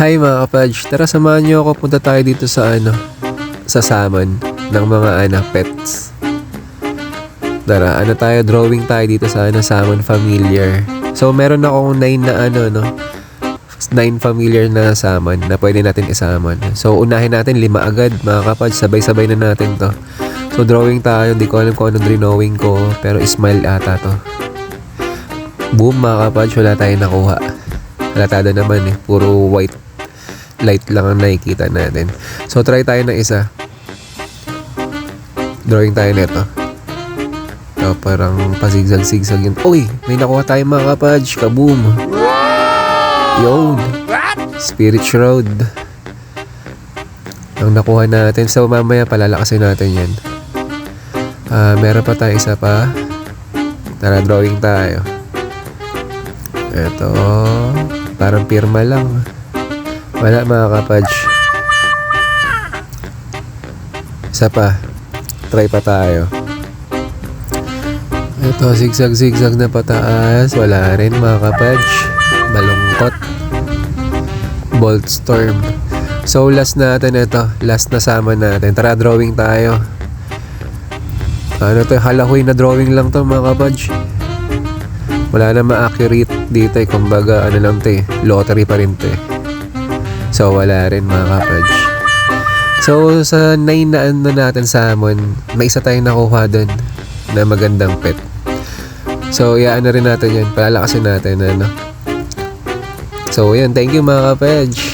Hi mga kapodge, tara samahan niyo ako, punta tayo dito sa sa salmon ng mga pets. Tara, tayo, drawing tayo dito sa salmon familiar. So meron akong 9 na 9 familiar na salmon na pwede natin isamon. So unahin natin 5 agad mga kapodge, sabay-sabay na natin to. So drawing tayo, hindi ko alam kung anong drawing ko, pero smile ata to. Boom mga kapodge, wala tayong nakuha. Halatado naman puro white light lang ang nakikita natin. So try tayo ng isa. Drawing tayo nito. So, parang pasigsag-sigsag yun. Uy! May nakuha tayo mga kapodge. Kaboom! Yun! Spirit Shroud. Ang nakuha natin. So mamaya palalakasin natin yan. Meron pa tayo isa pa. Tara, drawing tayo. Ito. Parang pirma lang. Wala mga kapodge. Isa pa. Try pa tayo. Ito, zigzag-zigzag na pataas. Wala rin mga kapodge. Malungkot. Bolt Storm. So last natin ito. Last na sama natin. Tara, drawing tayo. Ano to? Halahoy na drawing lang to mga kapodge. Wala na ma-accurate dito kumbaga lang to lottery pa rin to So wala rin mga kapodge. So sa 9 na natin salmon, may isa tayong nakuha doon na magandang pet. So rin natin yan, palalakasin natin So yan, thank you mga kapodge.